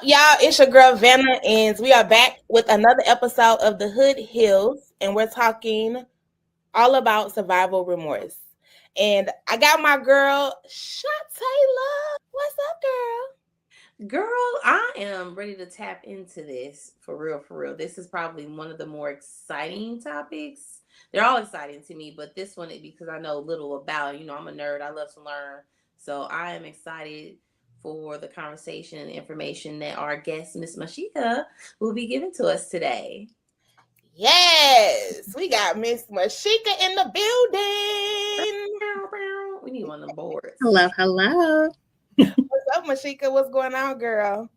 y'all? It's your girl Vanna, and we are back with another episode of The Hood Hills, and we're talking all about survival remorse. And I got my girl Shante. What's up, girl? Girl, I am ready to tap into this for real, for real. This is probably one of the more exciting topics. They're all exciting to me, but this one, because I know little about, I'm a nerd. I love to learn. So I am excited for the conversation and information that our guest, Miss Mashaga, will be giving to us today. Yes, we got Miss Mashaga in the building. We need one of the boards. Hello. What's up, Mashaga? What's going on, girl?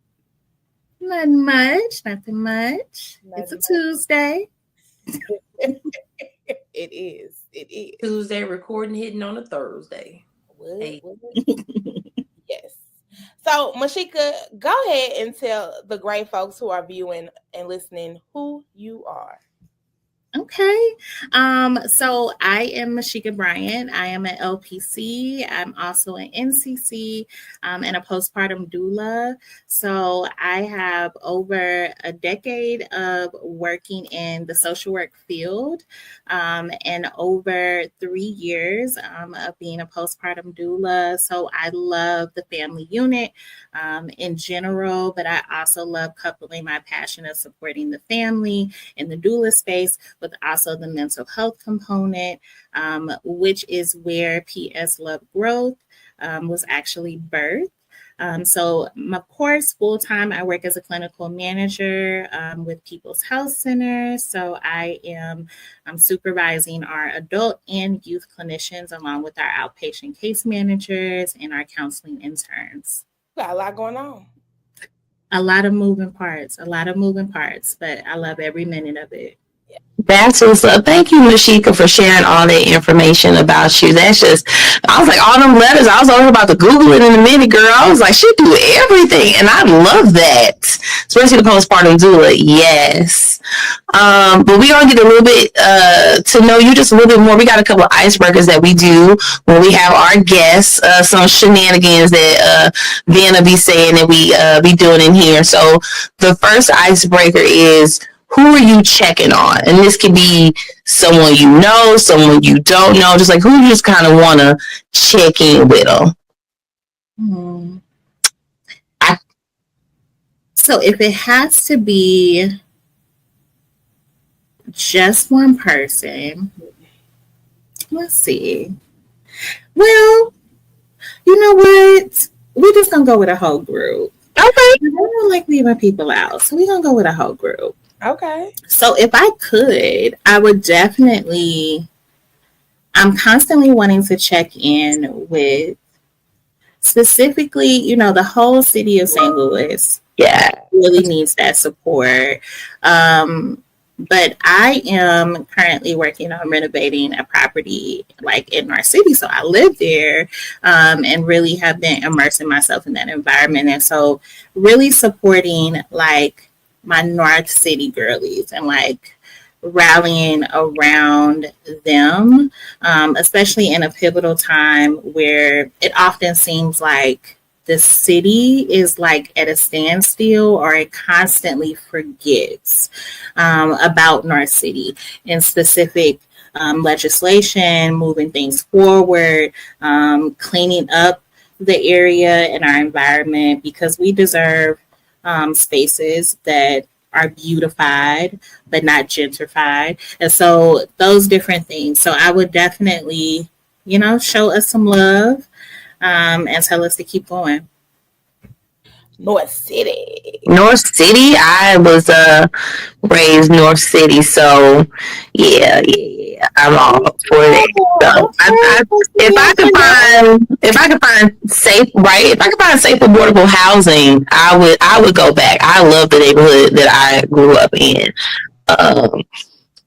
Nothing much. It's a Tuesday. It is. Tuesday recording, hitting on a Thursday. Hey. Yes. So, Mashaga, go ahead and tell the great folks who are viewing and listening who you are. Okay. So I am Mashaga Bryant. I am an LPC. I'm also an NCC and a postpartum doula. So I have over a decade of working in the social work field and over 3 years of being a postpartum doula. So I love the family unit in general, but I also love coupling my passion of supporting the family in the doula space with also the mental health component, which is where PS Love Growth was actually birthed. So, of course, full-time, I work as a clinical manager with People's Health Center. So I'm supervising our adult and youth clinicians along with our outpatient case managers and our counseling interns. Got a lot going on. A lot of moving parts, but I love every minute of it. That's what's up. Thank you, Mashaga, for sharing all that information about you. That's just, I was like, all them letters, I was only about to Google it in a minute, girl. I was like, she do everything. And I love that. Especially the postpartum doula. Yes. But we're going to get a little bit to know you just a little bit more. We got a couple of icebreakers that we do when we have our guests, some shenanigans that Vanna be saying that we be doing in here. So the first icebreaker is, who are you checking on? And this could be someone you know, someone you don't know, just like who you just kind of want to check in with them. So if it has to be just one person, let's see. Well, you know what? We're just going to go with a whole group. Okay. I don't like leaving people out, so we're going to go with a whole group. Okay. So if I could, I would definitely, I'm constantly wanting to check in with specifically, the whole city of St. Louis. Yeah. Really needs that support. But I am currently working on renovating a property like in our city. So I live there and really have been immersing myself in that environment. And so really supporting like my North City girlies and like rallying around them, especially in a pivotal time where it often seems like the city is like at a standstill or it constantly forgets about North City and specific legislation, moving things forward, cleaning up the area and our environment because we deserve spaces that are beautified but not gentrified. And so those different things. So I would definitely, show us some love and tell us to keep going. North City. I was raised North City, so yeah, I'm all for that. So if I could find safe, affordable housing, I would go back. I love the neighborhood that I grew up in.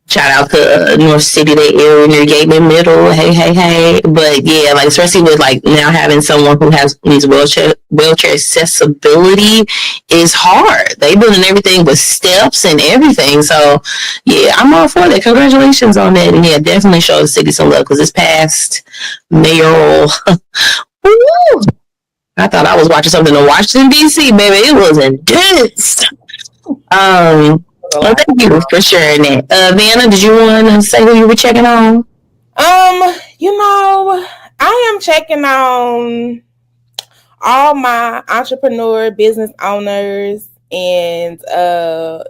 Shout out to North City, the area near Gateway Middle. Hey. But yeah, like especially with like now having someone who needs wheelchair accessibility is hard. They building everything with steps and everything. So yeah, I'm all for that. Congratulations on that. And yeah, definitely show the city some love because this past mayoral. Woo! I thought I was watching something in Washington D.C. Baby, it was intense. Well, thank you for sharing that. Vanna, did you want to say who you were checking on? I am checking on all my entrepreneur business owners and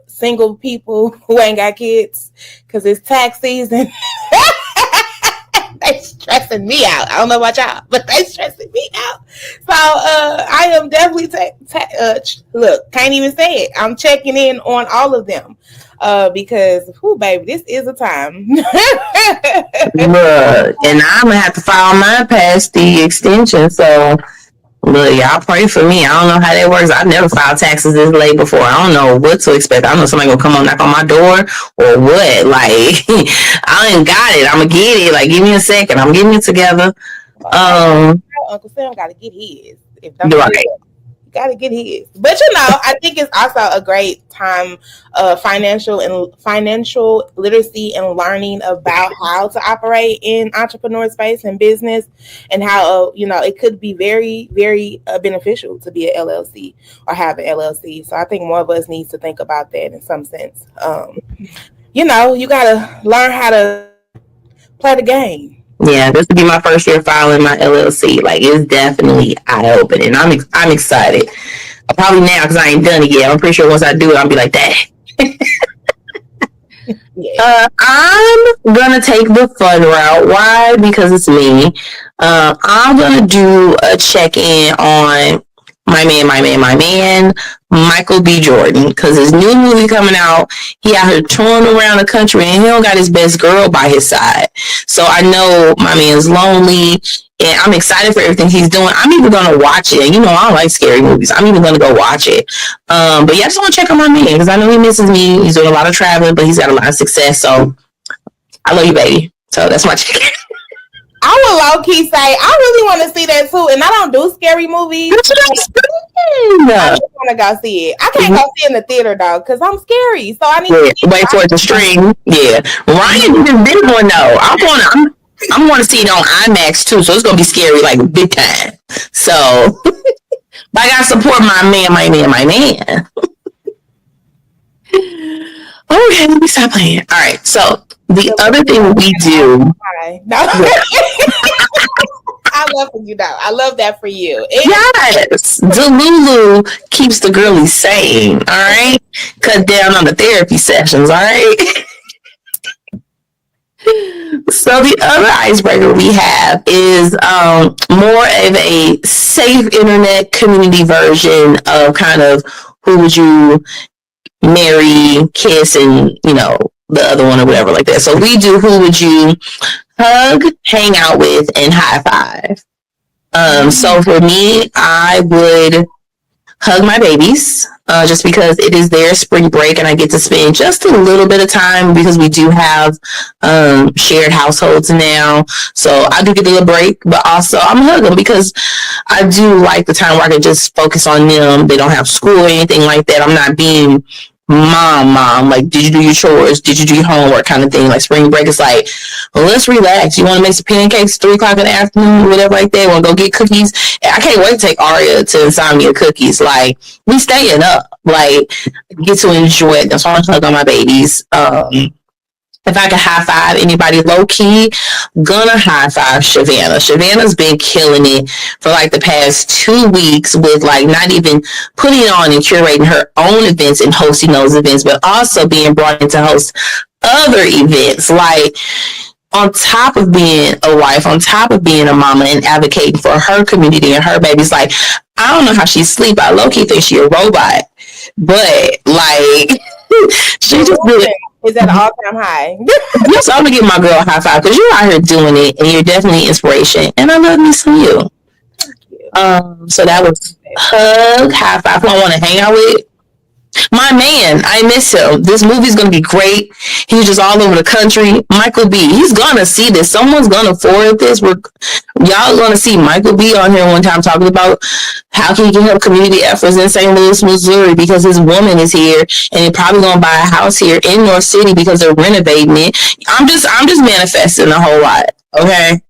single people who ain't got kids because it's tax season. They stressing me out. I don't know about y'all, but they stressing me out. So I am definitely look, can't even say it. I'm checking in on all of them because, baby, this is a time. Look, and I'm gonna have to file mine past the extension. So look, y'all pray for me. I don't know how that works. I've never filed taxes this late before. I don't know what to expect. I don't know if somebody gonna come on knock on my door or what. Like, I ain't got it. I'm gonna get it. Like, give me a second. I'm getting it together. Uncle Sam gotta get his. If that's right. Gotta get his. But I think it's also a great time of financial literacy and learning about how to operate in entrepreneur space and business, and how it could be very, very beneficial to be an LLC or have an LLC. So I think more of us need to think about that in some sense. You gotta learn how to play the game. Yeah, this will be my first year filing my LLC. Like, it's definitely eye-opening. I'm excited. Probably now because I ain't done it yet. I'm pretty sure once I do it, I'll be like that. Yeah. I'm gonna take the fun route. Why? Because it's me. I'm gonna do a check-in on my man, Michael B. Jordan, because his new movie coming out, he out here touring around the country and he don't got his best girl by his side. So I know my man's lonely and I'm excited for everything he's doing. I'm even going to watch it. I don't like scary movies. I'm even going to go watch it. But yeah, I just want to check on my man because I know he misses me. He's doing a lot of traveling, but he's got a lot of success. So I love you, baby. So that's my check. I would low-key say, I really want to see that too. And I don't do scary movies. I just want to go see it. I can't go see it in the theater, though, because I'm scary. So I need to wait for it to stream. Yeah. Ryan even big one, though. I'm going to see it on IMAX, too. So it's going to be scary, like, big time. So, but I got to support my man. Okay, let me stop playing. All right, so the other thing we do. I love you, though. I love that for you. Yes, Delulu keeps the girlies sane. All right, cut down on the therapy sessions. All right. So the other icebreaker we have is more of a safe internet community version of kind of who would you marry, kiss, and the other one or whatever like that. So we do who would you hug, hang out with, and high five. So for me, I would hug my babies just because it is their spring break and I get to spend just a little bit of time because we do have shared households now. So I do get a little break, but also I'm hugging them because I do like the time where I can just focus on them. They don't have school or anything like that. I'm not being mom, like, did you do your chores? Did you do your homework kind of thing? Like, spring break is like, well, let's relax. You want to make some pancakes 3 o'clock in the afternoon, whatever like that? Want to go get cookies? I can't wait to take Aria to Insomnia Cookies. Like, we staying up. Like, get to enjoy it. That's why I'm hug on my babies. If I could high five anybody low key, gonna high five Shavannah. Shavannah's been killing it for like the past 2 weeks with like not even putting on and curating her own events and hosting those events, but also being brought in to host other events. Like, on top of being a wife, on top of being a mama and advocating for her community and her babies, like, I don't know how she sleep. I low key think she a robot, but like, she just did it. Is at an all-time high. So I'm gonna give my girl a high five because you're out here doing it and you're definitely inspiration. And I love me some you. So that was hug, high five. Who I want to hang out with? My man, I miss him. This movie's gonna be great. He's just all over the country. Michael B. He's gonna see this. Someone's gonna forward this. Y'all gonna see Michael B. on here one time talking about how he can help community efforts in St. Louis, Missouri, because his woman is here, and they're probably gonna buy a house here in North City because they're renovating it. I'm just manifesting a whole lot. Okay.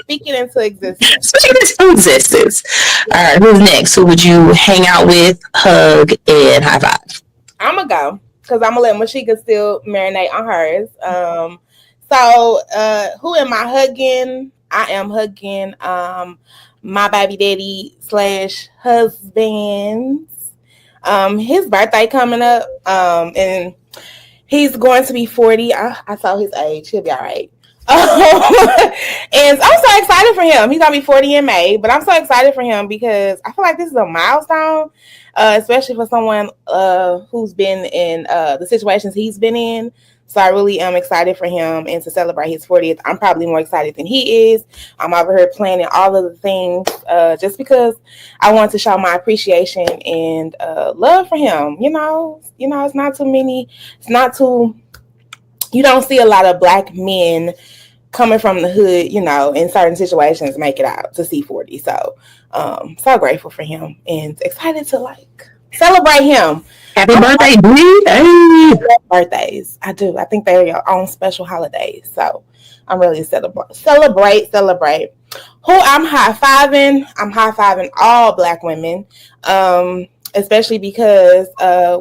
Speak it into existence. Speak it into existence. All right, who's next? Who would you hang out with, hug, and high five? I'm gonna go because I'm gonna let Mashaga still marinate on hers. So who am I hugging? I am hugging my baby daddy / husband. His birthday coming up. And he's going to be 40. I saw his age. He'll be all right. And I'm so excited for him. He's gonna be 40 in May, but I'm so excited for him because I feel like this is a milestone, especially for someone who's been in the situations he's been in. So I really am excited for him and to celebrate his 40th. I'm probably more excited than he is. I'm over here planning all of the things just because I want to show my appreciation and love for him. You know, it's not too many. You don't see a lot of Black men coming from the hood, in certain situations make it out to C40. So so grateful for him and excited to celebrate him. Happy birthday, Bree. Birthdays. I do. I think they're your own special holidays. So I'm really celebrate. Who I'm high-fiving? I'm high-fiving all Black women. Especially because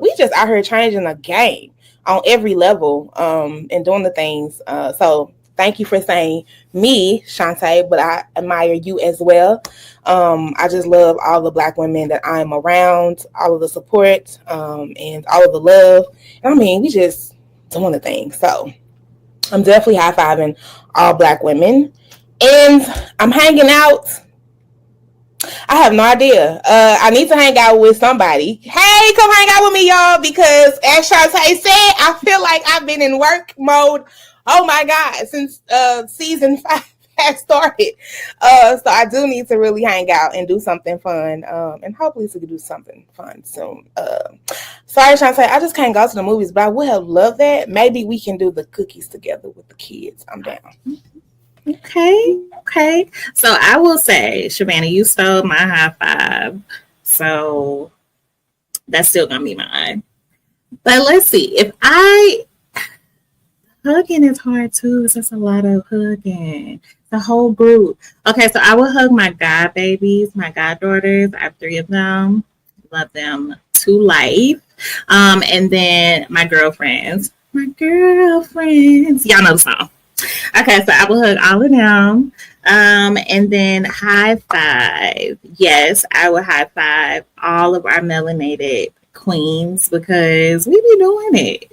we just out here changing the game on every level and doing the things. So thank you for saying me, Shante, but I admire you as well. I just love all the Black women that I'm around, all of the support and all of the love. And I mean, we just doing the thing. So I'm definitely high-fiving all Black women. And I'm hanging out. I have no idea. I need to hang out with somebody. Hey, come hang out with me, y'all, because as Shante said, I feel like I've been in work mode. Oh my God, since season 5 has started. So I do need to really hang out and do something fun. And hopefully to do something fun soon. Sorry, Shante, I just can't go to the movies, but I would have loved that. Maybe we can do the cookies together with the kids. I'm down. Okay. So I will say, Shavannah, you stole my high five. So that's still gonna be mine. But let's see. Hugging is hard too. It's just a lot of hugging. The whole group. Okay, so I will hug my god babies, my goddaughters. I have 3 of them. Love them to life. And then my girlfriends. Y'all know the song. Okay, so I will hug all of them. And then high five. Yes, I will high five all of our melanated queens because we be doing it.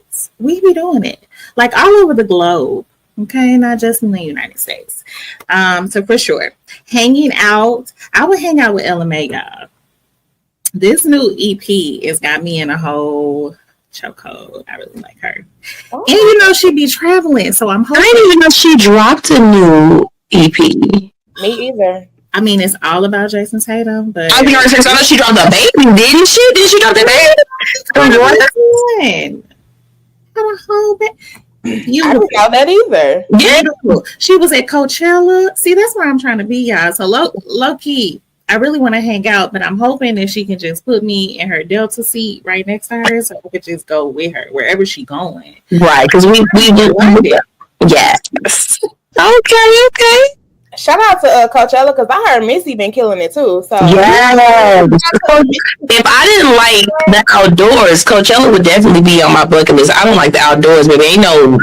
Like all over the globe. Okay, not just in the United States. So for sure. Hanging out. I would hang out with LMA, y'all. This new EP has got me in a whole chokehold. I really like her. Oh. And she be traveling, so I'm hoping. I didn't even know she dropped a new EP. Me either. I mean, it's all about Jason Tatum, but I know she dropped a baby, didn't she? Did she drop the baby? Got a whole baby. I didn't know that either. Yeah, she was at Coachella. See, that's where I'm trying to be, y'all. So low key, I really want to hang out, but I'm hoping that she can just put me in her Delta seat right next to her, so I could just go with her wherever she's going. Right, because we yes. Okay. Shout out to Coachella because I heard Missy been killing it too. So yeah, if I didn't like the outdoors, Coachella would definitely be on my bucket list. I don't like the outdoors, but ain't no.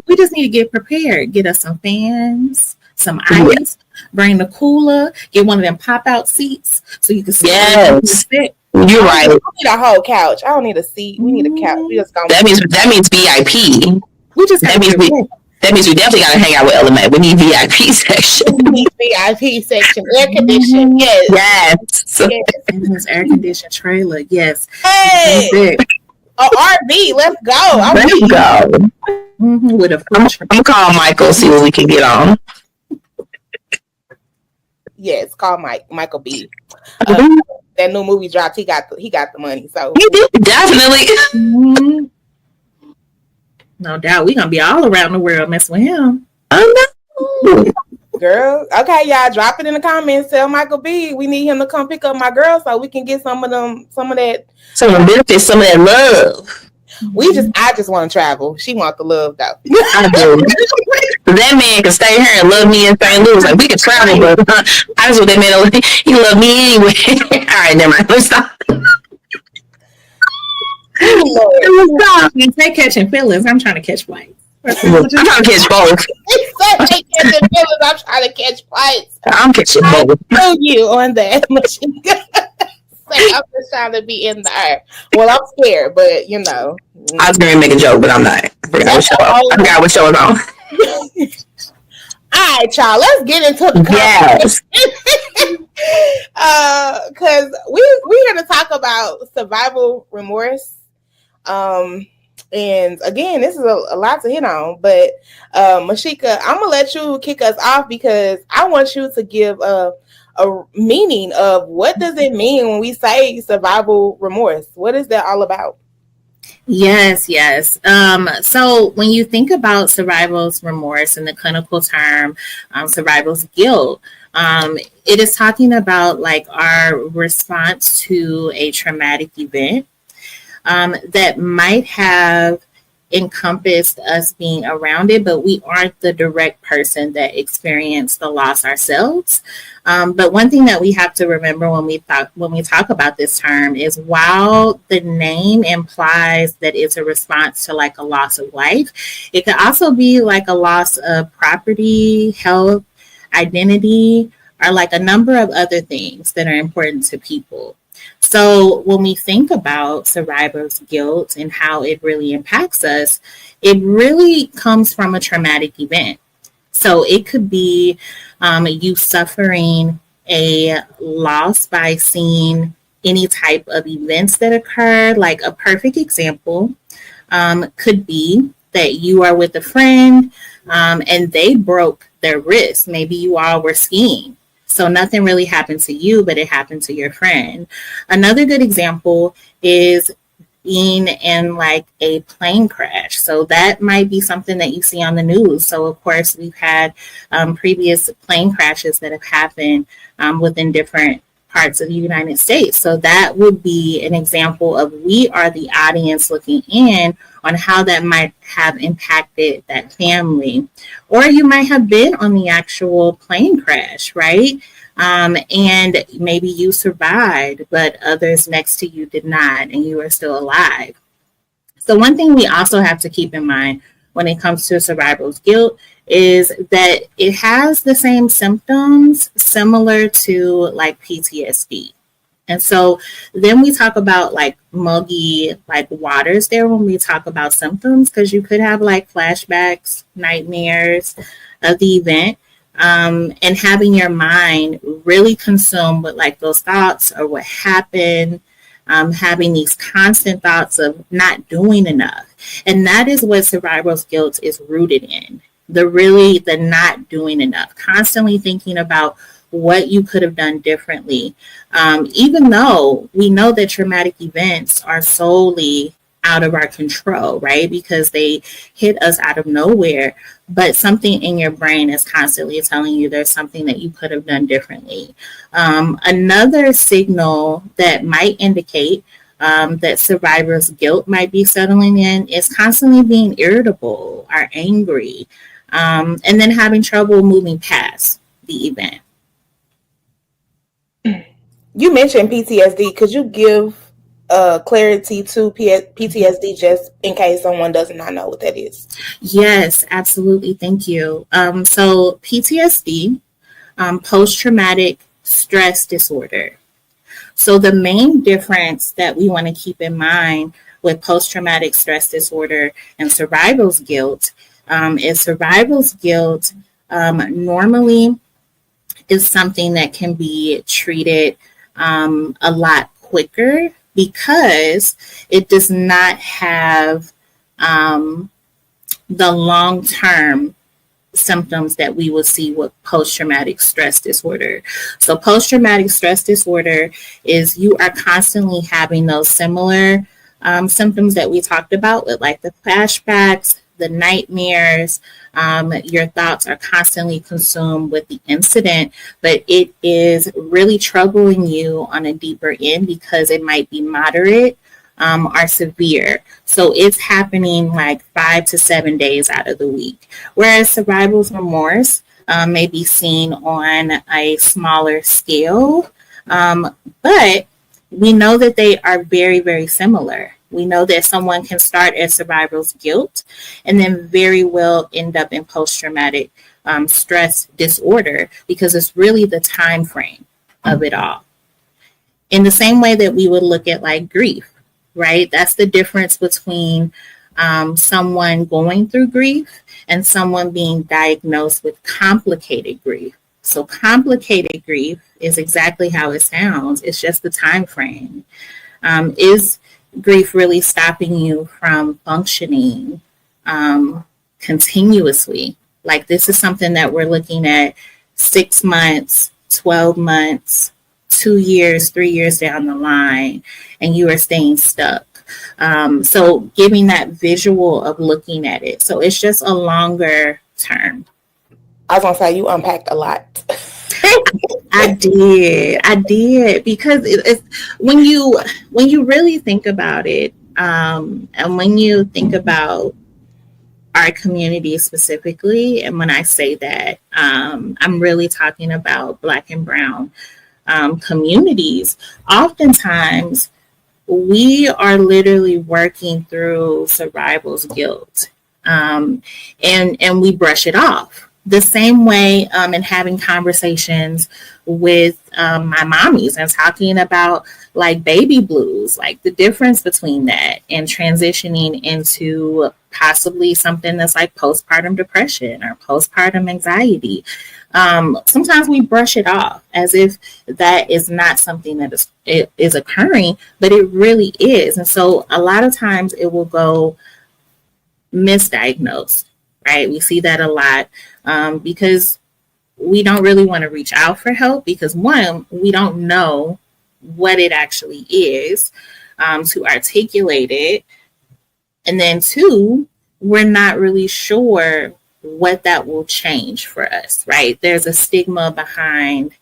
We just need to get prepared. Get us some fans, some ice. Bring the cooler. Get one of them pop-out seats so you can sit. Yes, you're right. We need a whole couch. I don't need a seat. We need a couch. We just that means VIP. That means we definitely got to hang out with LMA. We need VIP section. VIP section. Air conditioning. Yes. And his air conditioned trailer. Yes. Hey. RV. Let's go. Let's go. With a I'm going to call Michael, see what we can get on. Yes, call Michael B. That new movie dropped. He got the money. So he did, definitely. No doubt, we're gonna be all around the world messing with him. I know. Girl, okay, y'all, drop it in the comments. Tell Michael B. we need him to come pick up my girl so we can get some of that, some of the benefits, some of that love. I just want to travel. She want the love though. I do. That man can stay here and love me in St. Louis. Like, we can travel, but I just want that man. He love me anyway. All right, never mind. Let's stop. Let's stop. And say catching feelings. I'm trying to catch flights. I'm trying to catch both. I'm trying to catch flights. I'm catching both. I feel you on that. I'm just trying to be in there. Well, I'm scared, but you know. I was going to make a joke, but I'm not. I forgot what show was on. All right, y'all. Let's get into the yes. Because we're going to talk about survival remorse. And again, this is a lot to hit on, but Mashaga, I'm gonna let you kick us off because I want you to give a meaning of what does it mean when we say survival remorse? What is that all about? Yes. So when you think about survival's remorse in the clinical term, survival's guilt, it is talking about like our response to a traumatic event that might have encompassed us being around it, but we aren't the direct person that experienced the loss ourselves. But one thing that we have to remember when we talk about this term is while the name implies that it's a response to like a loss of life, it could also be like a loss of property, health, identity, or like a number of other things that are important to people. So when we think about survivor's guilt and how it really impacts us, it really comes from a traumatic event. So it could be you suffering a loss by seeing any type of events that occur. Like a perfect example could be that you are with a friend and they broke their wrist. Maybe you all were skiing. So nothing really happened to you, but it happened to your friend. Another good example is being in like a plane crash. So that might be something that you see on the news. So of course, we've had previous plane crashes that have happened within different parts of the United States. So that would be an example of we are the audience looking in on how that might have impacted that family. Or you might have been on the actual plane crash, right? And maybe you survived, but others next to you did not, and you are still alive. So one thing we also have to keep in mind when it comes to survivor's guilt is that it has the same symptoms similar to like PTSD. And so then we talk about like muggy, like waters there when we talk about symptoms, because you could have like flashbacks, nightmares of the event, and having your mind really consumed with like those thoughts or what happened, having these constant thoughts of not doing enough. And that is what survivor's guilt is rooted in. The not doing enough, constantly thinking about what you could have done differently. Even though we know that traumatic events are solely out of our control, right? Because they hit us out of nowhere, but something in your brain is constantly telling you there's something that you could have done differently. Another signal that might indicate that survivor's guilt might be settling in is constantly being irritable or angry, and then having trouble moving past the event. You mentioned PTSD. Could you give clarity to PTSD just in case someone does not know what that is? Yes, absolutely. Thank you. So PTSD, post-traumatic stress disorder. So the main difference that we want to keep in mind with post-traumatic stress disorder and survivor's guilt is survivor's guilt normally is something that can be treated a lot quicker because it does not have the long-term symptoms that we will see with post-traumatic stress disorder. So post-traumatic stress disorder is you are constantly having those similar symptoms that we talked about with like the flashbacks, the nightmares, your thoughts are constantly consumed with the incident, but it is really troubling you on a deeper end because it might be moderate are severe. So it's happening like 5 to 7 days out of the week. Whereas survival remorse may be seen on a smaller scale. But we know that they are very, very similar. We know that someone can start as survivor's guilt and then very well end up in post-traumatic stress disorder, because it's really the time frame of it all. In the same way that we would look at like grief, right? That's the difference between someone going through grief and someone being diagnosed with complicated grief. So complicated grief is exactly how it sounds. It's just the time frame. Is grief really stopping you from functioning continuously? Like, this is something that we're looking at 6 months, 12 months, 2 years, 3 years down the line, and you are staying stuck. So giving that visual of looking at it. So it's just a longer term. I was gonna say, you unpacked a lot. I did, because it's when you really think about it, and when you think about our community specifically, and when I say that, I'm really talking about Black and Brown communities. Oftentimes, we are literally working through survival's guilt, and we brush it off. The same way in having conversations with my mommies and talking about like baby blues, like the difference between that and transitioning into possibly something that's like postpartum depression or postpartum anxiety. Sometimes we brush it off as if that is not something that is occurring, but it really is. And so a lot of times it will go misdiagnosed, right? We see that a lot because we don't really want to reach out for help, because one, we don't know what it actually is to articulate it. And then two, we're not really sure what that will change for us, right? There's a stigma behind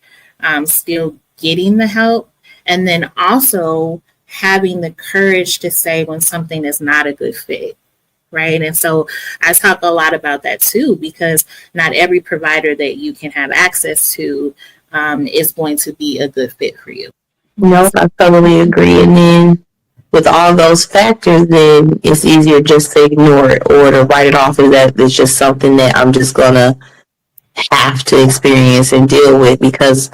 still getting the help, and then also having the courage to say when something is not a good fit, right? And so I talk a lot about that too, because not every provider that you can have access to is going to be a good fit for you. No, I totally agree. And then with all those factors, then it's easier just to ignore it or to write it off as that it's just something that I'm just gonna have to experience and deal with, because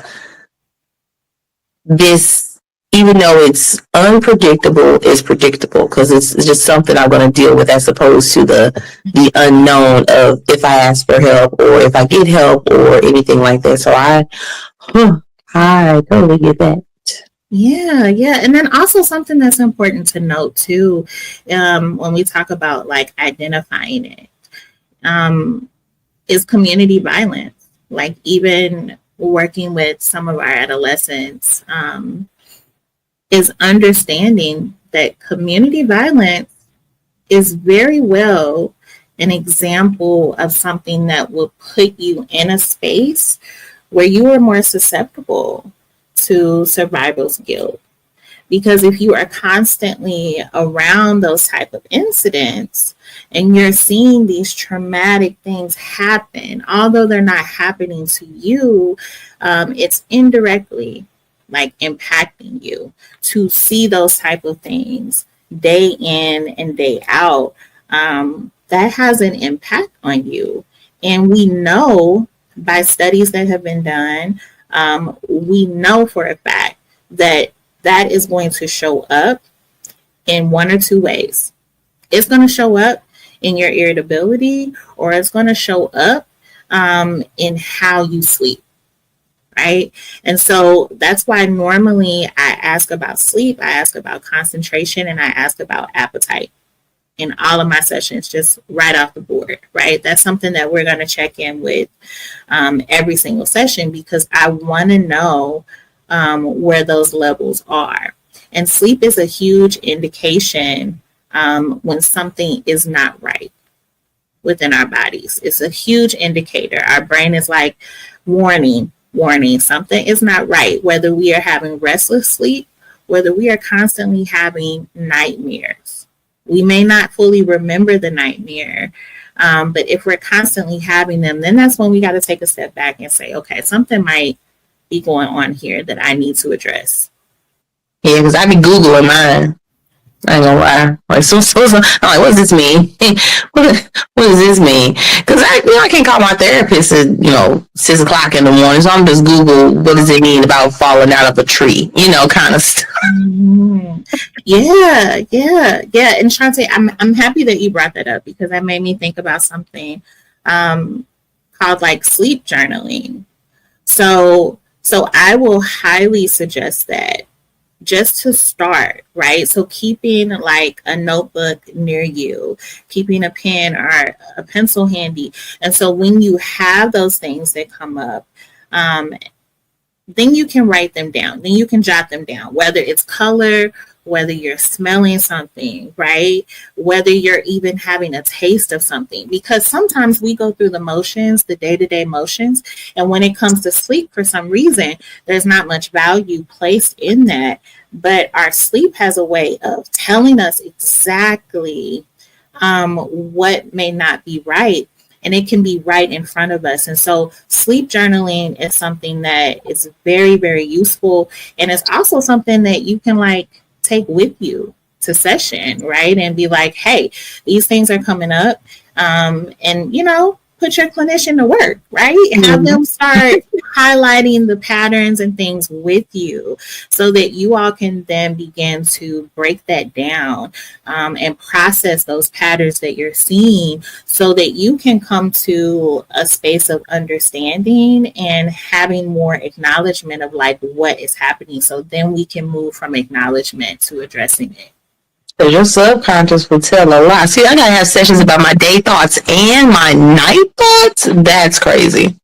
this, even though it's unpredictable, is predictable, because it's just something I'm going to deal with, as opposed to the unknown of if I ask for help or if I get help or anything like that. So I totally get that. Yeah. And then also something that's important to note too, when we talk about like identifying it, is community violence. Like, even working with some of our adolescents, is understanding that community violence is very well an example of something that will put you in a space where you are more susceptible to survival's guilt. Because if you are constantly around those type of incidents and you're seeing these traumatic things happen, although they're not happening to you, it's indirectly like impacting you to see those type of things day in and day out. That has an impact on you. And we know by studies that have been done, we know for a fact that that is going to show up in one or two ways. It's going to show up in your irritability, or it's going to show up in how you sleep, right? And so that's why normally I ask about sleep, I ask about concentration, and I ask about appetite in all of my sessions, just right off the board, right? That's something that we're going to check in with every single session, because I want to know where those levels are. And sleep is a huge indication when something is not right within our bodies. It's a huge indicator. Our brain is like, warning, something is not right, whether we are having restless sleep whether we are constantly having nightmares. We may not fully remember the nightmare, but if we're constantly having them, then that's when we got to take a step back and say, okay, something might be going on here that I need to address. Yeah, because I be Googling mine. I ain't gonna lie. Like, I'm like, what does this mean? what does this mean? Because I can't call my therapist at 6:00 in the morning, so I'm just Google what does it mean about falling out of a tree, kind of stuff. Mm-hmm. Yeah. And Shante, I'm happy that you brought that up because that made me think about something called like sleep journaling. So I will highly suggest that just to start, right? So keeping like a notebook near you, keeping a pen or a pencil handy. And so when you have those things that come up, then you can write them down. Then you can jot them down, whether it's color, whether you're smelling something, right? Whether you're even having a taste of something. Because sometimes we go through the motions, the day-to-day motions. And when it comes to sleep, for some reason, there's not much value placed in that. But our sleep has a way of telling us exactly what may not be right. And it can be right in front of us. And so sleep journaling is something that is very, very useful. And it's also something that you can like take with you to session, right? And be like, hey, these things are coming up. And, put your clinician to work, right? Mm-hmm. Have them start highlighting the patterns and things with you so that you all can then begin to break that down and process those patterns that you're seeing so that you can come to a space of understanding and having more acknowledgement of like what is happening. So then we can move from acknowledgement to addressing it. So your subconscious will tell a lot. See, I gotta have sessions about my day thoughts and my night thoughts. That's crazy.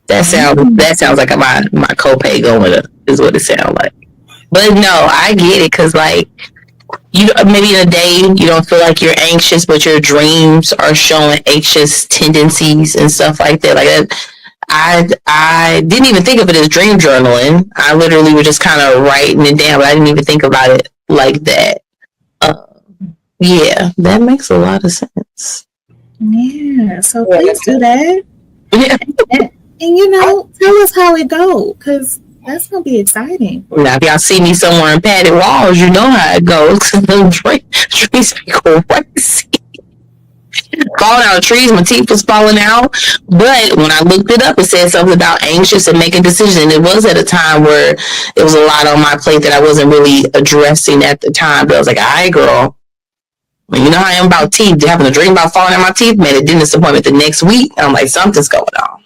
That sounds like my copay going up is what it sounds like. But no, I get it because like you maybe in a day you don't feel like you're anxious, but your dreams are showing anxious tendencies and stuff like that. Like I didn't even think of it as dream journaling. I literally was just kind of writing it down, but I didn't even think about it like that. Yeah, that makes a lot of sense. Yeah, so please do that. Yeah. And tell us how it goes, because that's going to be exciting. Now, if y'all see me somewhere in padded walls, you know how it goes. Trees be crazy. Falling out of trees, my teeth was falling out. But when I looked it up, it said something about anxious and making decisions. And it was at a time where it was a lot on my plate that I wasn't really addressing at the time. But I was like, all right, girl. Well, you know how I am about teeth. Having a dream about falling out my teeth, made a dentist appointment the next week. I'm like, something's going on.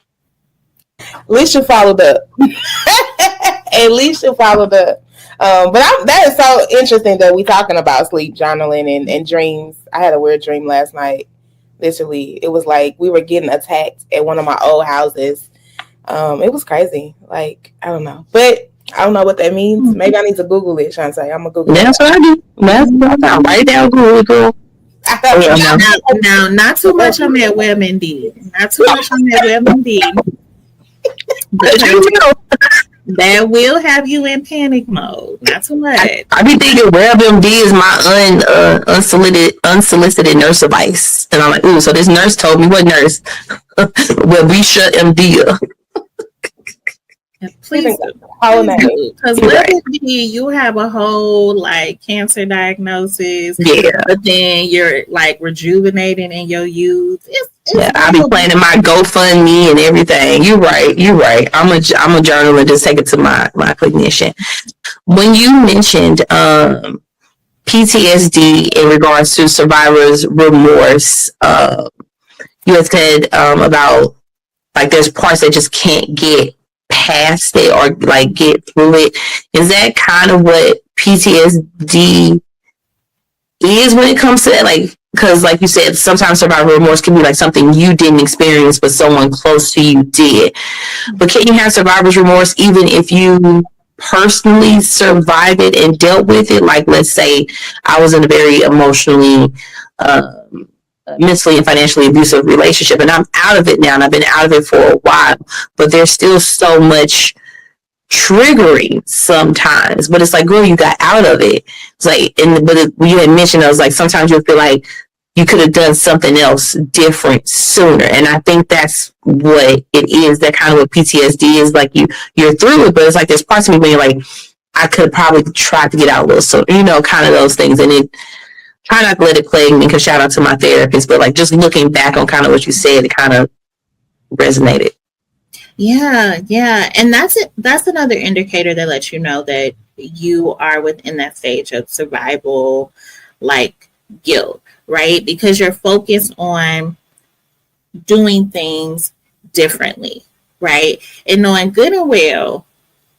At least you followed up. At least you followed up. That is so interesting that we're talking about sleep journaling and dreams. I had a weird dream last night. Literally, it was like we were getting attacked at one of my old houses. It was crazy. Like, I don't know. But I don't know what that means. Maybe I need to Google it, Shante. I'm going to Google it. That's what I do. That's what I write down Google, girl. No, not too much on that WebMD. Not too much on that WebMD. That will have you in panic mode. Not too much. I be thinking WebMD is my unsolicited nurse advice. And I'm like, ooh, so this nurse told me. What nurse? Webisha MD. Please do. Because WebMD, you have a whole like cancer diagnosis. Yeah. But then you're like rejuvenating in your youth. I be planning my GoFundMe and everything. You're right. I'm a journaler. Just take it to my clinician. When you mentioned PTSD in regards to survivor's remorse, you had said about like there's parts that just can't get past it or like get through it. Is that kind of what PTSD is when it comes to that? Like, because like you said, sometimes survival remorse can be like something you didn't experience but someone close to you did. But can you have survivor's remorse even if you personally survived it and dealt with it? Like, let's say I was in a very emotionally mentally and financially abusive relationship and I'm out of it now and I've been out of it for a while, but there's still so much triggering sometimes, but it's like, girl, you got out of it. It's like, when you had mentioned, I was like, sometimes you feel like you could have done something else different sooner. And I think that's what it is. That kind of what PTSD is like. You're through it, but it's like there's parts of me where you're like, I could probably try to get out a little sooner, kind of those things. And it try not to let it plague me, because shout out to my therapist, but like just looking back on kind of what you said, it kind of resonated. Yeah. And that's another indicator that lets you know that you are within that stage of survival, like guilt, right? Because you're focused on doing things differently, right? And knowing good and well,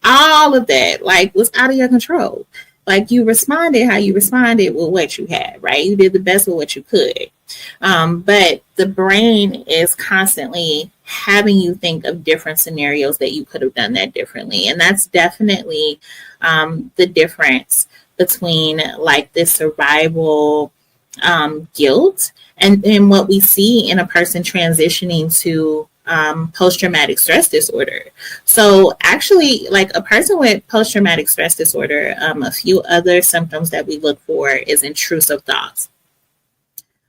all of that, like, was out of your control. Like, you responded how you responded with what you had, right? You did the best with what you could. But the brain is constantly having you think of different scenarios that you could have done that differently. And that's definitely the difference between like this survival guilt and what we see in a person transitioning to post-traumatic stress disorder. So actually, like, a person with post-traumatic stress disorder, a few other symptoms that we look for is intrusive thoughts.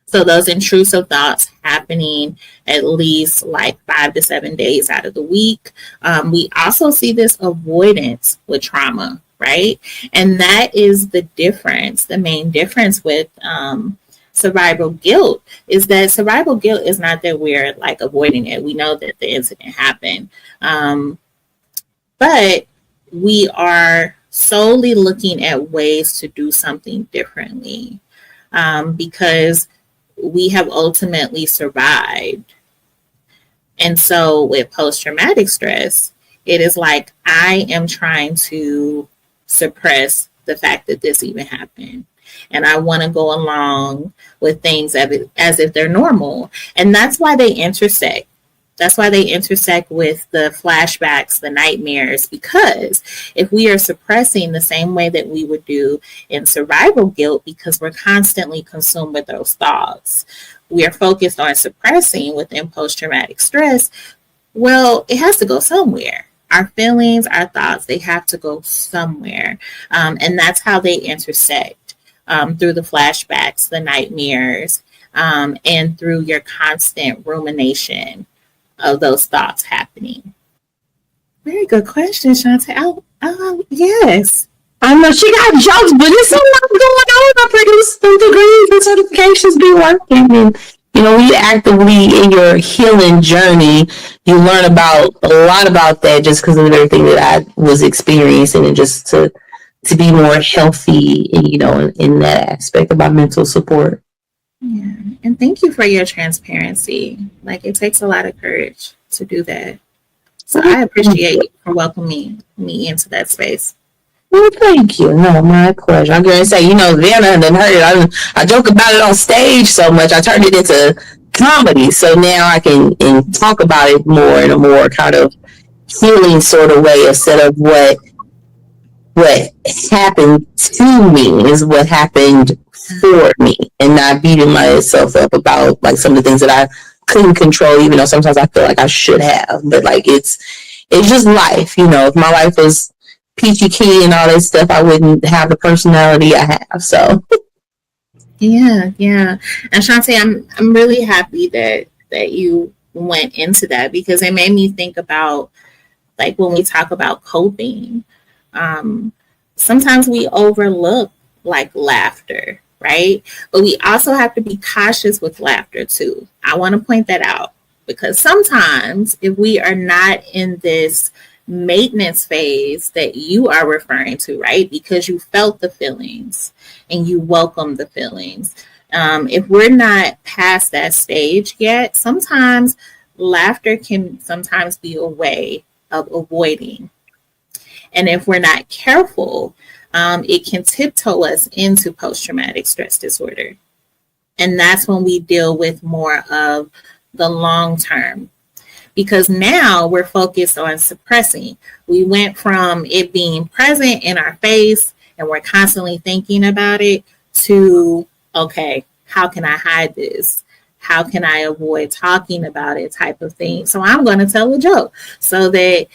So those intrusive thoughts happening at least like 5 to 7 days out of the week. We also see this avoidance with trauma, right? And that is the difference, the main difference with survival guilt, is that survival guilt is not that we're like avoiding it. We know that the incident happened, but we are solely looking at ways to do something differently, because we have ultimately survived. And so with post-traumatic stress, it is like, I am trying to suppress the fact that this even happened. And I want to go along with things as if they're normal. And that's why they intersect. That's why they intersect with the flashbacks, the nightmares, because if we are suppressing the same way that we would do in survival guilt, because we're constantly consumed with those thoughts, we are focused on suppressing within post-traumatic stress, well, it has to go somewhere. Our feelings, our thoughts, they have to go somewhere. And that's how they intersect, through the flashbacks, the nightmares, and through your constant rumination of those thoughts happening. Very good question, Shante. Yes. I know she got jokes, but there's a lot going on up here. The degrees and certifications be working. And, when you actively in your healing journey, you learn about a lot about that just because of everything that I was experiencing, and just to be more healthy, in that aspect of my mental support. Yeah. And thank you for your transparency. Like, it takes a lot of courage to do that. So I appreciate you for welcoming me into that space. Well, thank you. No, my pleasure. I'm going to say, Vanna done heard it. I joke about it on stage so much. I turned it into comedy. So now I can talk about it more in a more kind of healing sort of way, instead of what happened to me is what happened for me, and not beating myself up about like some of the things that I couldn't control, even though sometimes I feel like I should have. But like, it's just life. If my life was peachy keen and all that stuff, I wouldn't have the personality I have. So yeah. And Shante, I'm really happy that you went into that, because it made me think about, like, when we talk about coping, sometimes we overlook like laughter, right? But we also have to be cautious with laughter too. I want to point that out, because sometimes if we are not in this maintenance phase that you are referring to, right? Because you felt the feelings and you welcome the feelings. If we're not past that stage yet, sometimes laughter can sometimes be a way of avoiding. And if we're not careful, it can tiptoe us into post-traumatic stress disorder. And that's when we deal with more of the long term, because now we're focused on suppressing. We went from it being present in our face and we're constantly thinking about it, to, okay, how can I hide this? How can I avoid talking about it, type of thing? So I'm going to tell a joke so that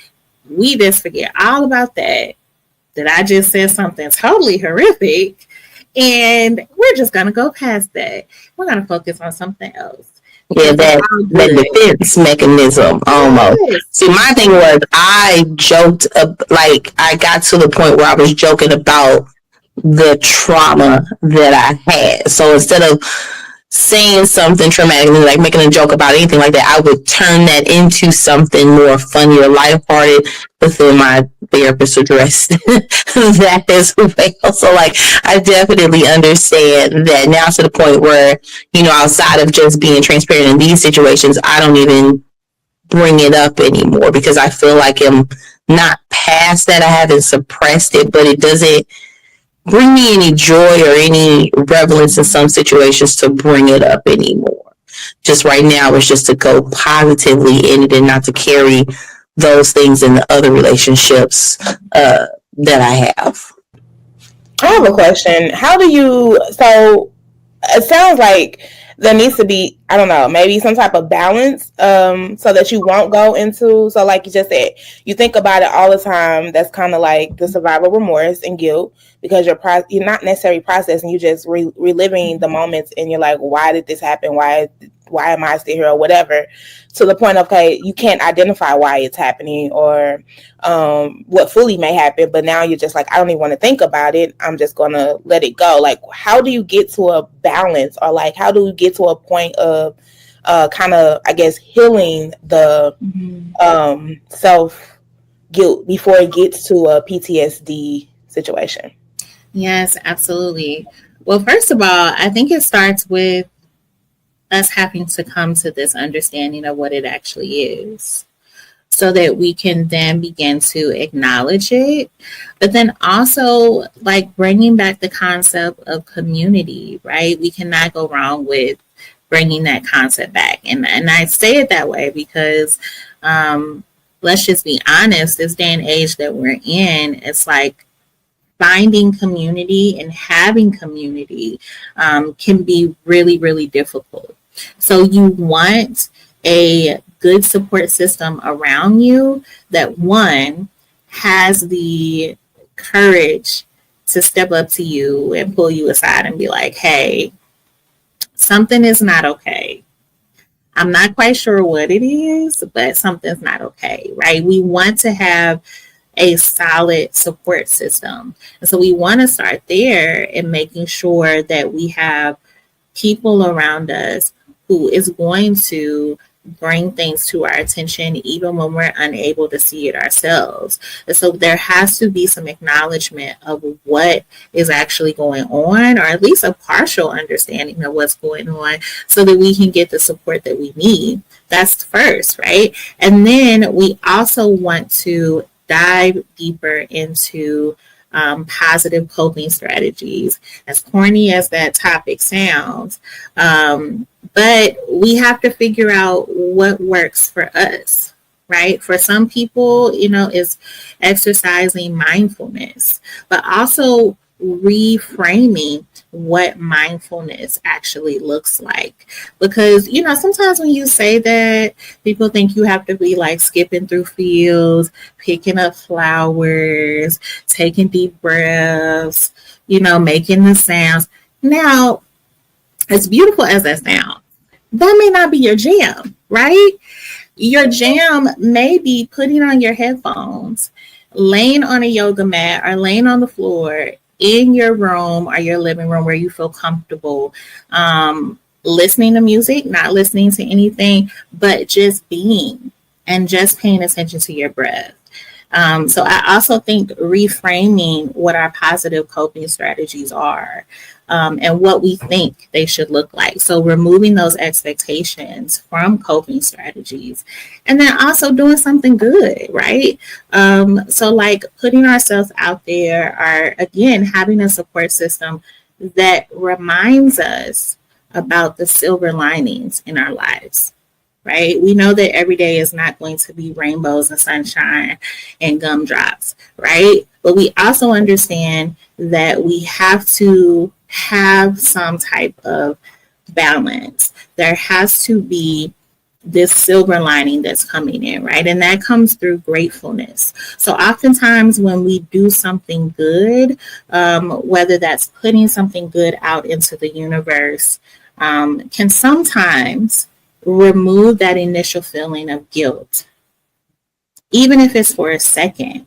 we just forget all about that I just said something totally horrific, and we're just gonna go past that. We're gonna focus on something else. Yeah, that defense mechanism almost. Yes. See, my thing was I joked, like I got to the point where I was joking about the trauma that I had. So instead of saying something traumatic, like making a joke about anything like that, I would turn that into something more funny or lighthearted. But then my therapist addressed that as well. So like, I definitely understand that now to the point where, outside of just being transparent in these situations, I don't even bring it up anymore because I feel like I'm not past that. I haven't suppressed it, but it doesn't bring me any joy or any relevance in some situations to bring it up anymore. Just right now, it's just to go positively in it and not to carry those things in the other relationships that I have. I have a question. How do you, so it sounds like there needs to be, I don't know, maybe some type of balance so that you won't go into, so like you just said, you think about it all the time. That's kind of like the survival remorse and guilt because you're not necessarily processing, you just reliving the moments and you're like, why did this happen? Why am I still here or whatever? To the point of, okay, you can't identify why it's happening or what fully may happen, but now you're just like, I don't even want to think about it. I'm just going to let it go. Like, how do you get to a balance, or like, how do you get to a point of kind of, I guess, healing the self guilt before it gets to a PTSD situation? Yes, absolutely. Well, first of all, I think it starts with us having to come to this understanding of what it actually is so that we can then begin to acknowledge it. But then also like bringing back the concept of community, right? We cannot go wrong with bringing that concept back. And I say it that way because let's just be honest, this day and age that we're in, it's like finding community and having community can be really, really difficult. So you want a good support system around you that, one, has the courage to step up to you and pull you aside and be like, hey, something is not okay. I'm not quite sure what it is, but something's not okay, right? We want to have a solid support system. And so we want to start there in making sure that we have people around us who is going to bring things to our attention even when we're unable to see it ourselves. And so there has to be some acknowledgement of what is actually going on, or at least a partial understanding of what's going on, so that we can get the support that we need. That's first, right? And then we also want to dive deeper into positive coping strategies, as corny as that topic sounds. But we have to figure out what works for us, right? For some people, is exercising mindfulness, but also reframing what mindfulness actually looks like. Because, sometimes when you say that, people think you have to be like skipping through fields, picking up flowers, taking deep breaths, making the sounds. Now, as beautiful as that sounds, that may not be your jam, right? Your jam may be putting on your headphones, laying on a yoga mat or laying on the floor in your room or your living room where you feel comfortable, listening to music, not listening to anything, but just being and just paying attention to your breath. So I also think reframing what our positive coping strategies are, and what we think they should look like. So removing those expectations from coping strategies, and then also doing something good, right? So like putting ourselves out there, or again, having a support system that reminds us about the silver linings in our lives. Right? We know that every day is not going to be rainbows and sunshine and gumdrops, right? But we also understand that we have to have some type of balance. There has to be this silver lining that's coming in, right? And that comes through gratefulness. So oftentimes when we do something good, whether that's putting something good out into the universe, can sometimes remove that initial feeling of guilt, even if it's for a second.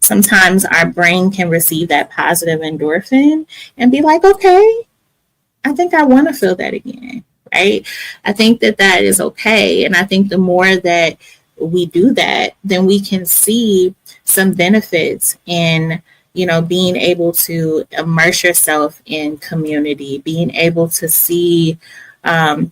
Sometimes our brain can receive that positive endorphin and be like, okay, I think I want to feel that again, right? I think that that is okay. And I think the more that we do that, then we can see some benefits in, being able to immerse yourself in community, being able to see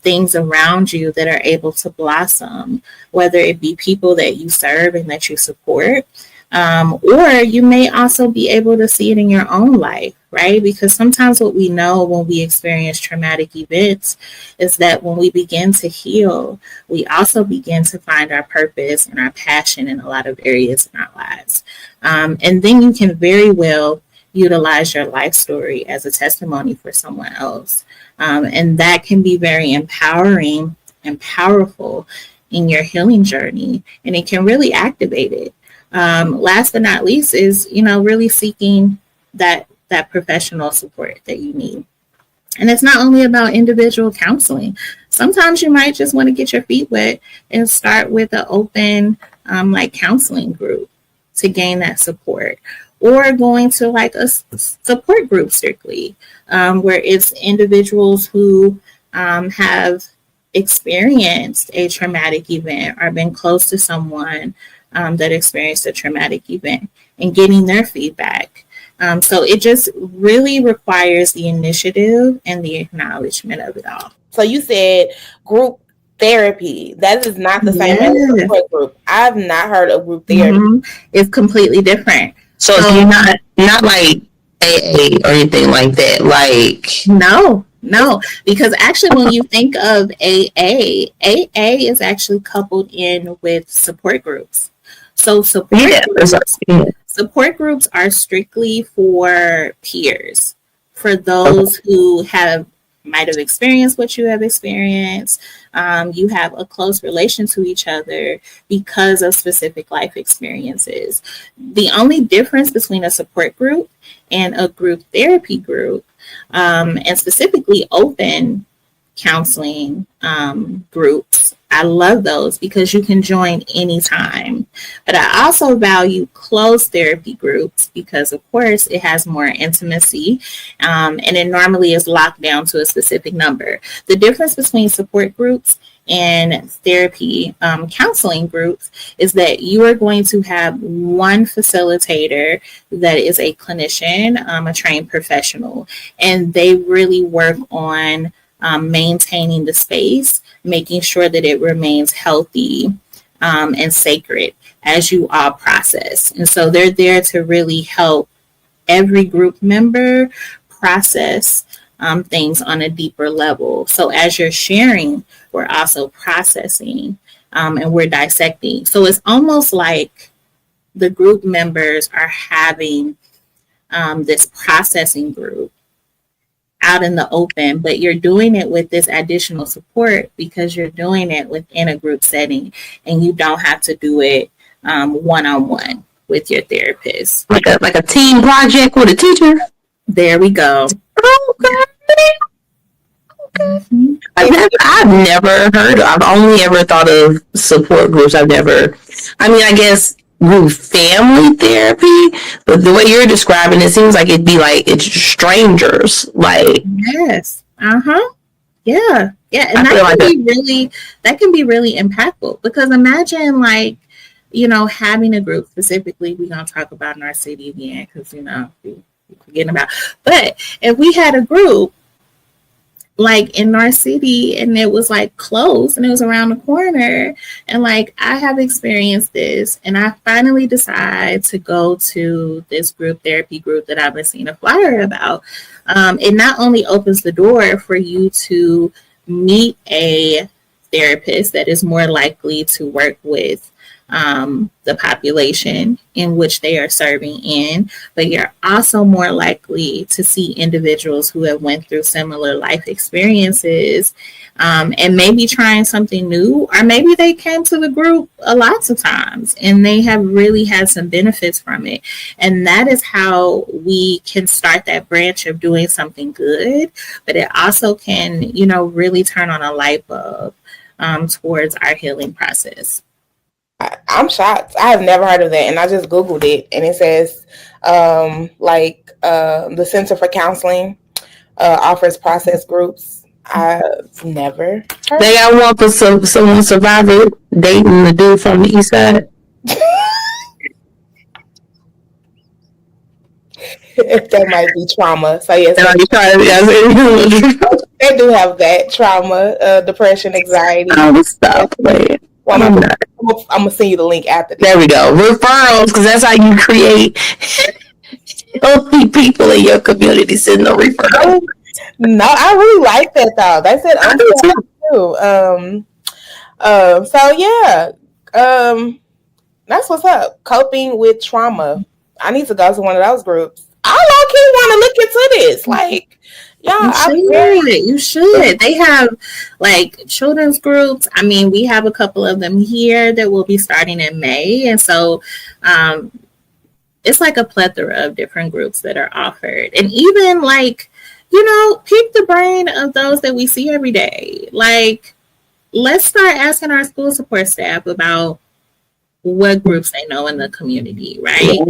things around you that are able to blossom, whether it be people that you serve and that you support. Or you may also be able to see it in your own life, right? Because sometimes what we know when we experience traumatic events is that when we begin to heal, we also begin to find our purpose and our passion in a lot of areas in our lives. And then you can very well utilize your life story as a testimony for someone else. And that can be very empowering and powerful in your healing journey, and it can really activate it. Last but not least is, really seeking that professional support that you need. And it's not only about individual counseling. Sometimes you might just want to get your feet wet and start with an open counseling group to gain that support, or going to like a support group strictly, where it's individuals who have experienced a traumatic event or been close to someone that experienced a traumatic event, and getting their feedback. So it just really requires the initiative and the acknowledgement of it all. So you said group therapy. That is not the same as a support group. I've not heard of group therapy. It's completely different. So you're not like AA or anything like that. Like no, because actually when you think of AA is actually coupled in with support groups. So support groups are strictly for peers, for those who might have experienced what you have experienced. You have a close relation to each other because of specific life experiences. The only difference between a support group and a group therapy group, and specifically open counseling groups, I love those because you can join anytime. But I also value closed therapy groups because, of course, it has more intimacy, and it normally is locked down to a specific number. The difference between support groups and therapy counseling groups is that you are going to have one facilitator that is a clinician, a trained professional, and they really work on maintaining the space, making sure that it remains healthy and sacred as you all process. And so they're there to really help every group member process things on a deeper level. So as you're sharing, we're also processing and we're dissecting. So it's almost like the group members are having this processing group out in the open, but you're doing it with this additional support because you're doing it within a group setting, and you don't have to do it one-on-one with your therapist. Like a team project with a teacher? There we go. Okay. I've never heard of, I've only ever thought of support groups. I guess group family therapy, but the way you're describing it seems like it'd be like it's strangers. Like yes, yeah, and that can be really impactful, because imagine having a group. Specifically, we're gonna talk about in our city again because we forgetting about. But if we had a group like in our city and it was like close and it was around the corner, and I have experienced this, and I finally decide to go to this group therapy group that I've been seeing a flyer about, it not only opens the door for you to meet a therapist that is more likely to work with the population in which they are serving in, but you're also more likely to see individuals who have went through similar life experiences, and maybe trying something new, or maybe they came to the group a lots of times and they have really had some benefits from it. And that is how we can start that branch of doing something good, but it also can, really turn on a light bulb towards our healing process. I'm shocked. I have never heard of that, and I just Googled it, and it says the Center for Counseling offers process groups. I've never heard. They got one for someone surviving dating the dude from the east side. That might be trauma. So yes, they do have that trauma, depression, anxiety. Stop playing. Well, I'm gonna send you the link after this. There we go. Referrals, because that's how you create healthy people in your community. Send no referrals. No, I really like that though. That's it. I do too. So yeah, that's what's up. Coping with trauma. I need to go to one of those groups. I low-key want to look into this. Like, you should. They have like children's groups. I mean, we have a couple of them here that will be starting in May, and so it's like a plethora of different groups that are offered, and even like, pick the brain of those that we see every day. Like, let's start asking our school support staff about what groups they know in the community, right?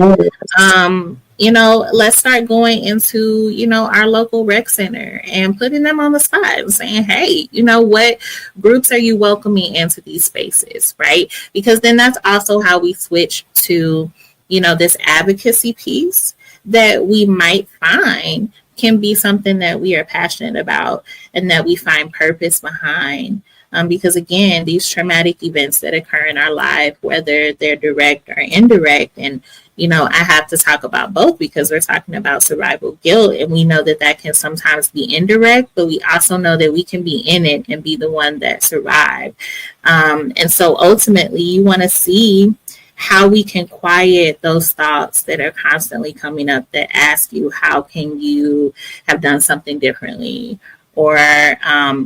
Let's start going into, our local rec center and putting them on the spot and saying, hey, what groups are you welcoming into these spaces, right? Because then that's also how we switch to, this advocacy piece that we might find can be something that we are passionate about and that we find purpose behind. Because again, these traumatic events that occur in our life, whether they're direct or indirect, and I have to talk about both because we're talking about survival guilt, and we know that can sometimes be indirect, but we also know that we can be in it and be the one that survived. And so ultimately, you want to see how we can quiet those thoughts that are constantly coming up that ask you, how can you have done something differently? Or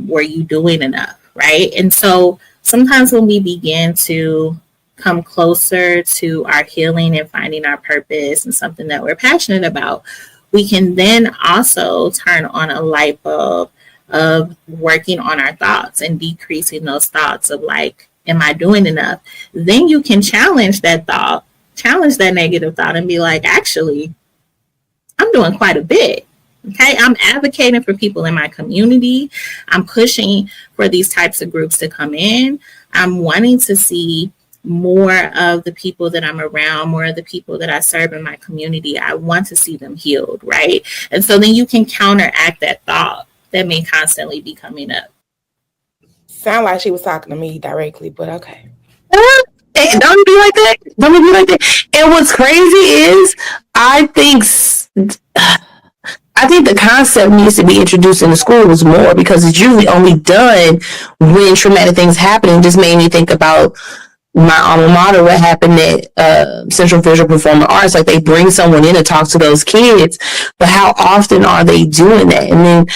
were you doing enough? Right. And so sometimes when we begin to come closer to our healing and finding our purpose and something that we're passionate about, we can then also turn on a light bulb of working on our thoughts and decreasing those thoughts of like, am I doing enough? Then you can challenge that thought, challenge that negative thought and be like, actually, I'm doing quite a bit. Okay, I'm advocating for people in my community. I'm pushing for these types of groups to come in. I'm wanting to see more of the people that I'm around, more of the people that I serve in my community. I want to see them healed, right? And so then you can counteract that thought that may constantly be coming up. Sound like she was talking to me directly, but okay. Hey, don't be like that. Don't be like that. And what's crazy is, I think the concept needs to be introduced in the schools more, because it's usually only done when traumatic things happen. It just made me think about my alma mater, what happened at Central Visual Performing Arts. Like, they bring someone in to talk to those kids, but how often are they doing that? And then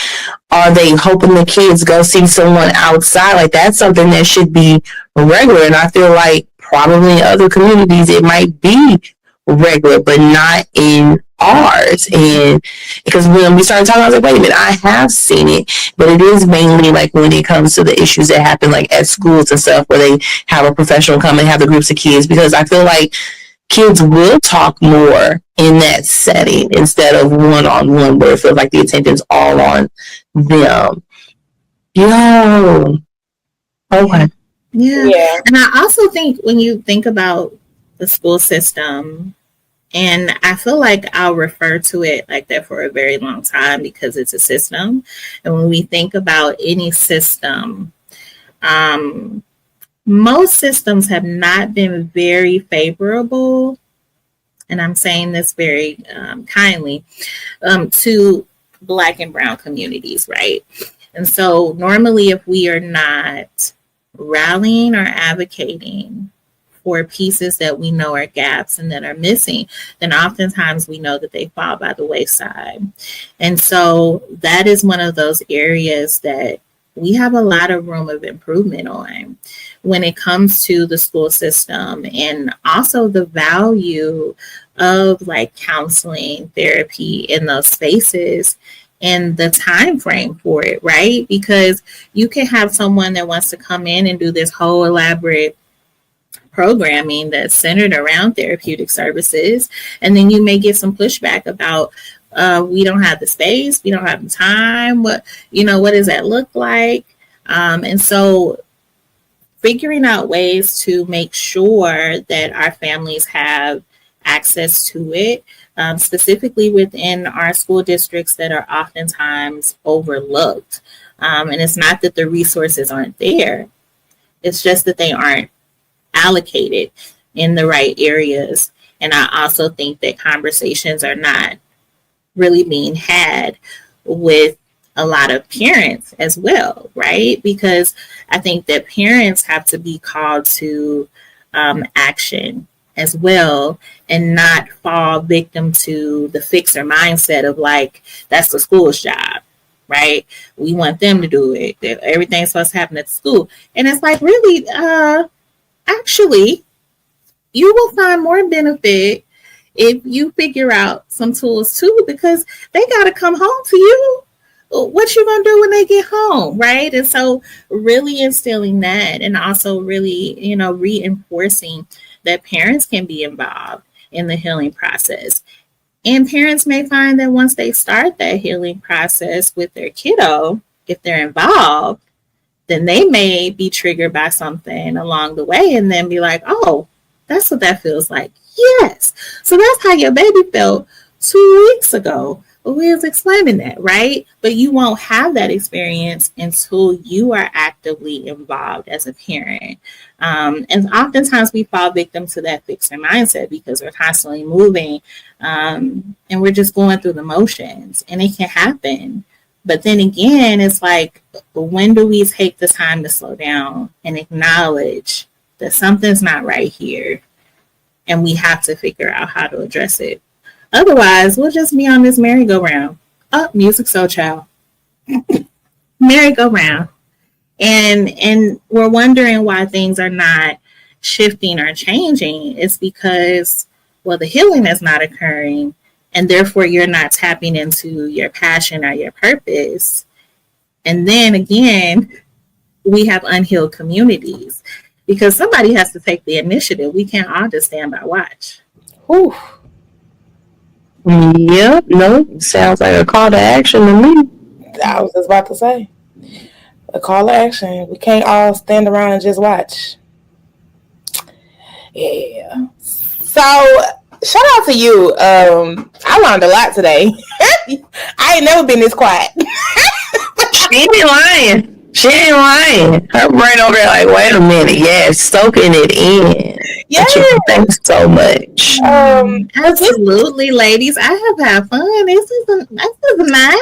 are they hoping the kids go see someone outside? Like, that's something that should be regular. And I feel like probably in other communities it might be regular, but not in ours. And because when we started talking, I was like, wait a minute, I have seen it, but it is mainly like when it comes to the issues that happen like at schools and stuff, where they have a professional come and have the groups of kids, because I feel like kids will talk more in that setting instead of one-on-one, where it feels like the attention's all on them. Okay. Yeah. And I also think when you think about the school system, and I feel like I'll refer to it like that for a very long time because it's a system. And when we think about any system, most systems have not been very favorable, and I'm saying this very kindly, to Black and Brown communities, right? And so normally if we are not rallying or advocating for pieces that we know are gaps and that are missing, then oftentimes we know that they fall by the wayside. And so that is one of those areas that we have a lot of room of improvement on when it comes to the school system, and also the value of like counseling, therapy in those spaces, and the time frame for it, right? Because you can have someone that wants to come in and do this whole elaborate programming that's centered around therapeutic services, and then you may get some pushback about we don't have the space, we don't have the time, what does that look like? And so figuring out ways to make sure that our families have access to it, specifically within our school districts that are oftentimes overlooked. And it's not that the resources aren't there, it's just that they aren't allocated in the right areas. And I also think that conversations are not really being had with a lot of parents as well, right? Because I think that parents have to be called to action as well, and not fall victim to the fixer mindset of like, that's the school's job, right? We want them to do it. Everything's supposed to happen at school. And it's like, really, actually, you will find more benefit if you figure out some tools too, because they got to come home to you. What you gonna do when they get home, right? And so really instilling that, and also really, reinforcing that parents can be involved in the healing process. And parents may find that once they start that healing process with their kiddo, if they're involved, then they may be triggered by something along the way and then be like, oh, that's what that feels like. Yes. So that's how your baby felt 2 weeks ago. We was explaining that, right? But you won't have that experience until you are actively involved as a parent. And oftentimes we fall victim to that fixer mindset because we're constantly moving, and we're just going through the motions, and it can happen. But then again, it's like, when do we take the time to slow down and acknowledge that something's not right here, and we have to figure out how to address it? Otherwise, we'll just be on this merry-go-round. Oh, music soul child. Merry-go-round. And we're wondering why things are not shifting or changing. It's because, well, the healing is not occurring, and therefore you're not tapping into your passion or your purpose. And then again, we have unhealed communities because somebody has to take the initiative. We can't all just stand by watch. Whew. Yep, no, sounds like a call to action to me. I was just about to say, a call to action. We can't all stand around and just watch. Yeah. So, shout out to you. I learned a lot today. I ain't never been this quiet. She ain't lying. She ain't lying. Her brain over there like, wait a minute. Yes, soaking it in. Yeah. Thanks so much. Absolutely, ladies. I have had fun. This is nice.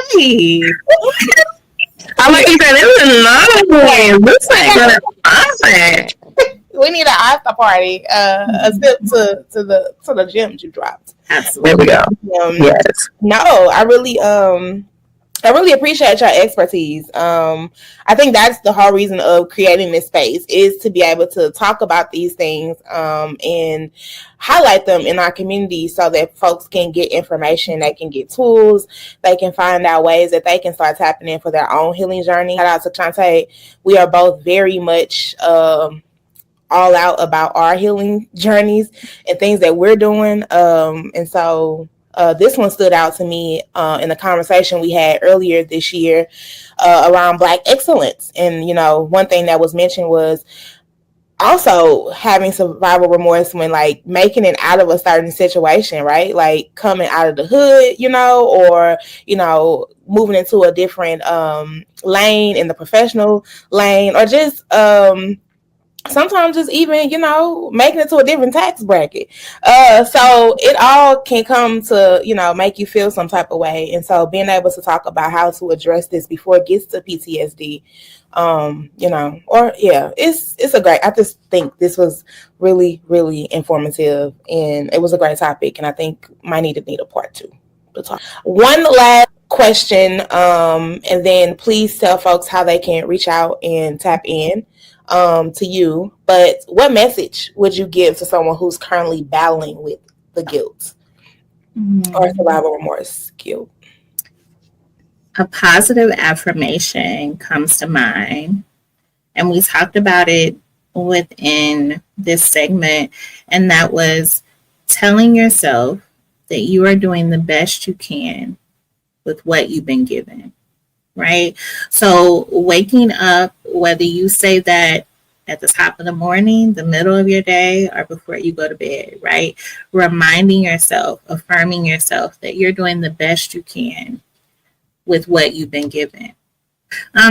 I like you said, this is nice. This ain't gonna be We need an after party. A sip to the gems you dropped. Absolutely. There we go. Yes. No, I really appreciate your expertise. I think that's the whole reason of creating this space, is to be able to talk about these things and highlight them in our community so that folks can get information, they can get tools, they can find out ways that they can start tapping in for their own healing journey. Shout out to Shante. We are both very much all out about our healing journeys and things that we're doing. And so this one stood out to me in the conversation we had earlier this year around Black excellence. And, one thing that was mentioned was also having survival remorse when like making it out of a certain situation, right? Like coming out of the hood, or, moving into a different lane in the professional lane, or just sometimes just even, making it to a different tax bracket. So it all can come to, make you feel some type of way. And so being able to talk about how to address this before it gets to PTSD It's a great. I just think this was really, really informative, and it was a great topic, and I think might need a part 2 to talk. One last question, and then please tell folks how they can reach out and tap in to you. But what message would you give to someone who's currently battling with the guilt or survival remorse guilt? A positive affirmation comes to mind, and we talked about it within this segment, and that was telling yourself that you are doing the best you can with what you've been given, right? So waking up, whether you say that at the top of the morning, the middle of your day, or before you go to bed, right? Reminding yourself, affirming yourself that you're doing the best you can with what you've been given.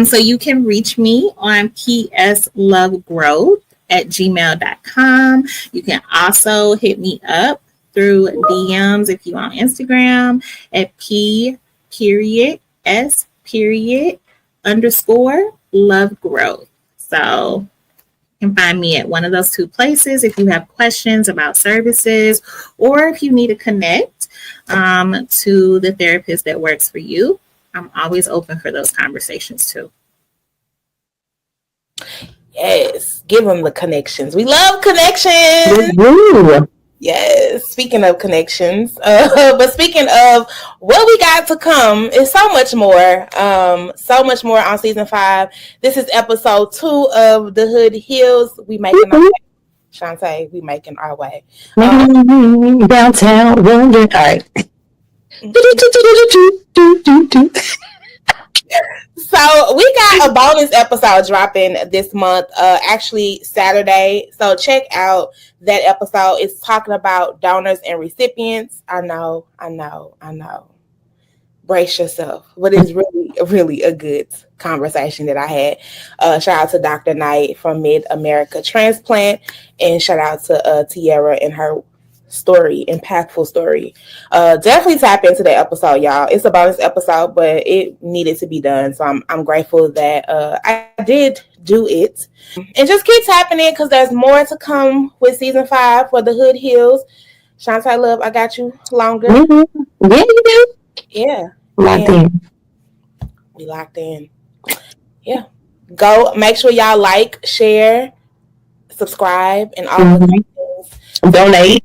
So you can reach me on pslovegrowth@gmail.com. You can also hit me up through DMs if you on Instagram at p.s._lovegrowth. So you can find me at one of those two places if you have questions about services, or if you need to connect to the therapist that works for you. I'm always open for those conversations too. Yes, give them the connections. We love connections. Woo-hoo. Yes, speaking of connections, but speaking of what we got to come, is so much more on season 5. This is episode 2 of The Hood Heals. We making our way. Shante, we making our way. Downtown London. All right. So we got a bonus episode dropping this month, actually Saturday. So check out that episode. It's talking about donors and recipients. I know. Brace yourself. But it's really, really a good conversation that I had. Shout out to Dr. Knight from Mid-America Transplant, and shout out to Tiara and her impactful story. Definitely tap into that episode, y'all. It's a bonus episode, but it needed to be done. So I'm grateful that I did do it. And just keep tapping in, because there's more to come with season 5 for The Hood Heals. Shante Love, I got you longer. Mm-hmm. Yeah, you do. Yeah. Locked in. We locked in. Yeah. Go make sure y'all like, share, subscribe, and all the things. Donate.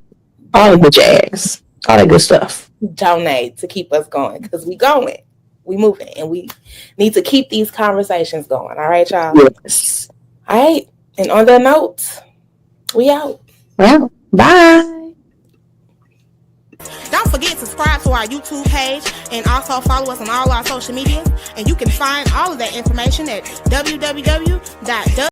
All of the jazz. All that good stuff. Donate to keep us going, because we going. We moving, and we need to keep these conversations going. All right, y'all? Yes. All right. And on that note, we out. Well, bye. Don't forget to subscribe to our YouTube page, and also follow us on all our social medias. And you can find all of that information at www.w